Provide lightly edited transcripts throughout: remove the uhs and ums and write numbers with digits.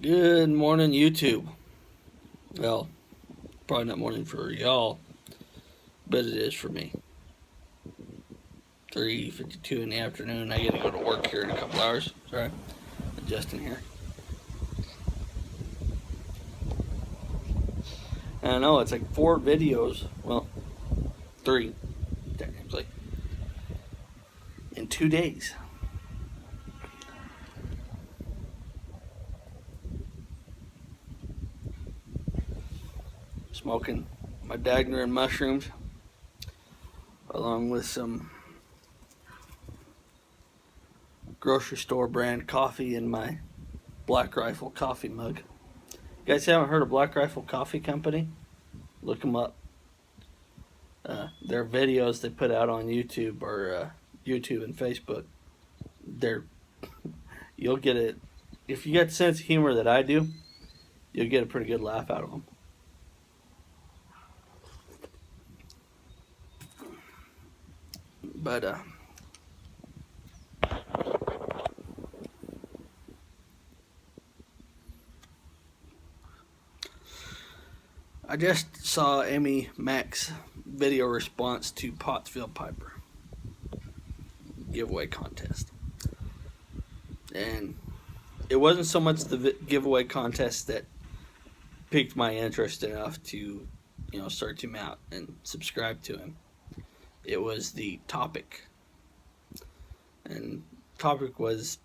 Good morning, YouTube. Well, probably not morning for y'all, but it is for me. 3:52 in the afternoon. I gotta go to work here in a couple hours. Sorry, adjusting here. And I know it's like 4 videos. Well, 3 technically in 2 days. Smoking my Dagner and mushrooms, along with some grocery store brand coffee in my Black Rifle coffee mug. You guys haven't heard of Black Rifle Coffee Company? Look them up. Their videos they put out on YouTube or YouTube and Facebook. They're you'll get it if you got the sense of humor that I do. You'll get a pretty good laugh out of them. But I just saw Amy Mack's video response to Pottsville Piper giveaway contest, and it wasn't so much the giveaway contest that piqued my interest enough to, search him out and subscribe to him. It was the topic, and topic was,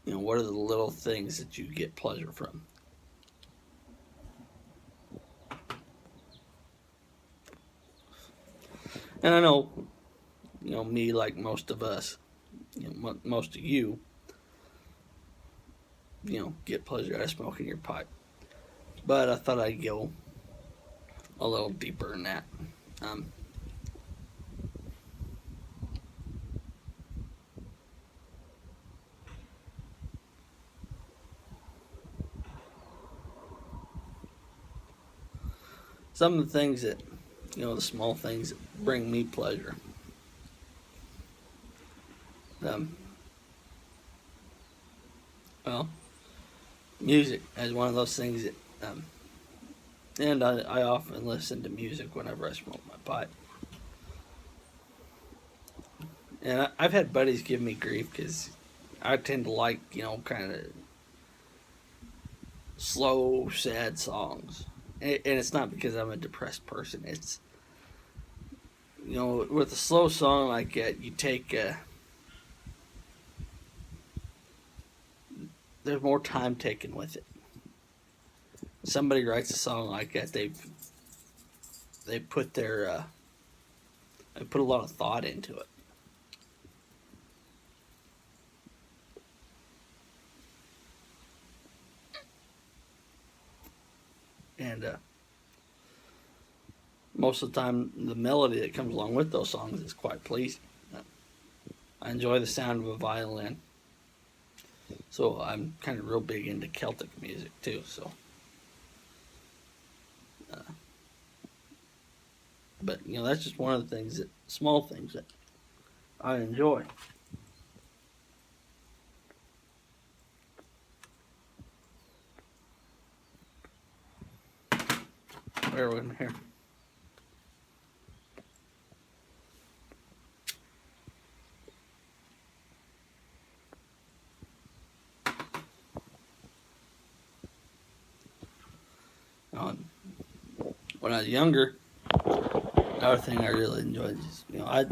what are the little things that you get pleasure from? And I know, me, like most of us, most of you, get pleasure out of smoking your pipe. But I thought I'd go a little deeper than that. Some of the things that, the small things that bring me pleasure. Well, music is one of those things that, and I often listen to music whenever I smoke my pipe. And I've had buddies give me grief because I tend to like, kind of slow, sad songs. And it's not because I'm a depressed person. It's, with a slow song like that, you take, there's more time taken with it. Somebody writes a song like that, they put they put a lot of thought into it. And most of the time, the melody that comes along with those songs is quite pleasing. I enjoy the sound of a violin, so I'm kind of real big into Celtic music too. So, but that's just one of the things small things that I enjoy. Bear with me here. When I was younger, another thing I really enjoyed is, I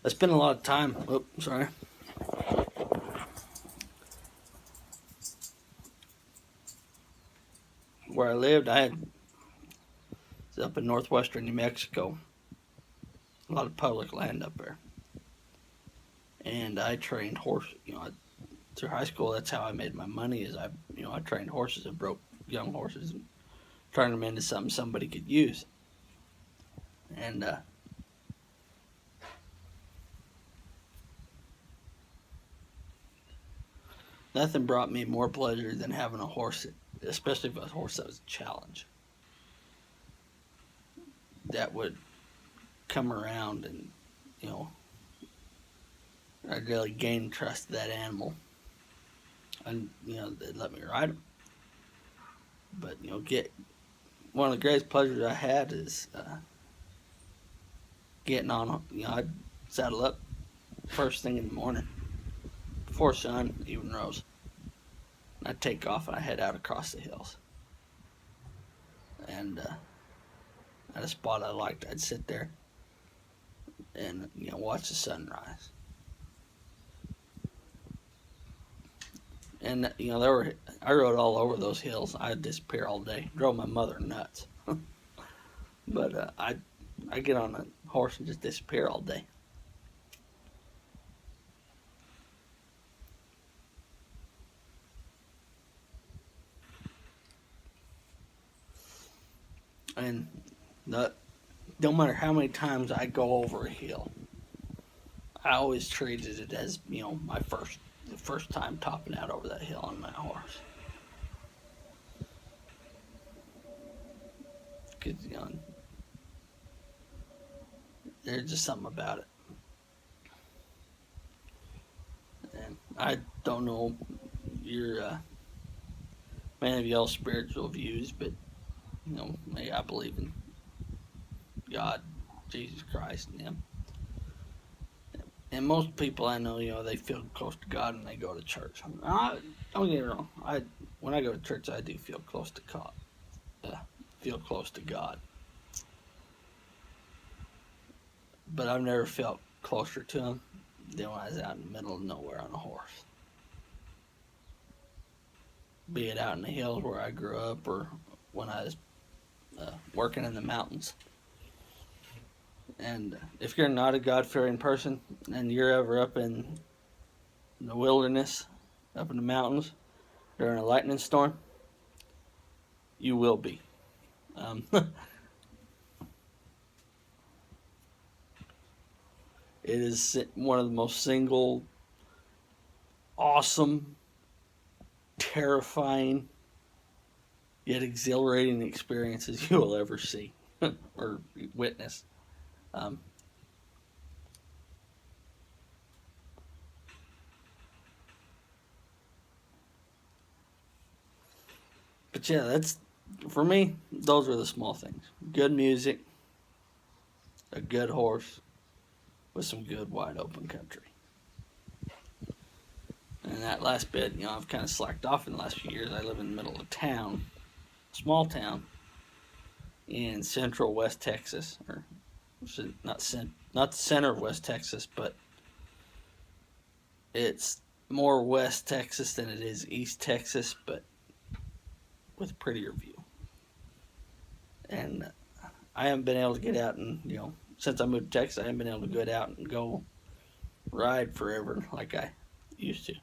spent a lot of time. Oh, sorry. Where I lived, it was up in northwestern New Mexico. A lot of public land up there. And I trained horses. Through high school, that's how I made my money. Is I trained horses and broke young horses and turned them into something somebody could use. And nothing brought me more pleasure than having a horse, especially if a horse that was a challenge. That would come around and, I'd really gain trust of that animal. and they'd let me ride them. But get one of the greatest pleasures I had is getting on. I'd saddle up first thing in the morning before sun even rose. I'd take off and I'd head out across the hills. And at a spot I liked, I'd sit there and watch the sunrise. And I rode all over those hills. I'd disappear all day. Drove my mother nuts. But I get on a horse and just disappear all day. And no matter how many times I go over a hill, I always treated it as the first time topping out over that hill on my horse. Because there's just something about it. And I don't know your many of y'all's spiritual views, but I believe in God, Jesus Christ, and Him. And most people I know, they feel close to God when they go to church. Don't get me wrong. When I go to church, I do feel close to God. Feel close to God. But I've never felt closer to Him than when I was out in the middle of nowhere on a horse. Be it out in the hills where I grew up, or when I was working in the mountains. And if you're not a God-fearing person and you're ever up in the wilderness, up in the mountains during a lightning storm, you will be. It is one of the most single, awesome, terrifying, yet exhilarating experiences you will ever see or witness. But yeah, for me, those are the small things. Good music, a good horse, with some good wide open country. And that last bit, I've kind of slacked off in the last few years. I live in the middle of town, small town, in central West Texas, or not the center of West Texas, but it's more West Texas than it is East Texas, but with a prettier view. And I haven't been able to get out and, since I moved to Texas, I haven't been able to get out and go ride forever like I used to.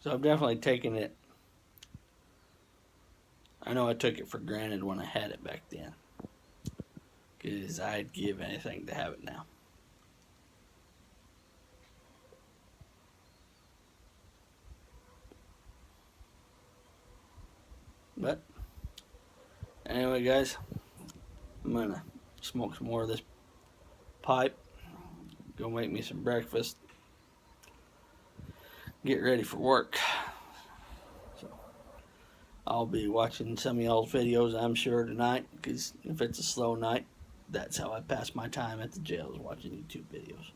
So I've definitely taken it. I know I took it for granted when I had it back then, because I'd give anything to have it now. But anyway, guys, I'm gonna smoke some more of this pipe, go make me some breakfast, get ready for work. So I'll be watching some of y'all's videos, I'm sure, tonight, because if it's a slow night, that's how I pass my time at the jail, is watching YouTube videos.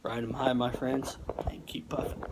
Ride 'em high, my friends, and keep puffing.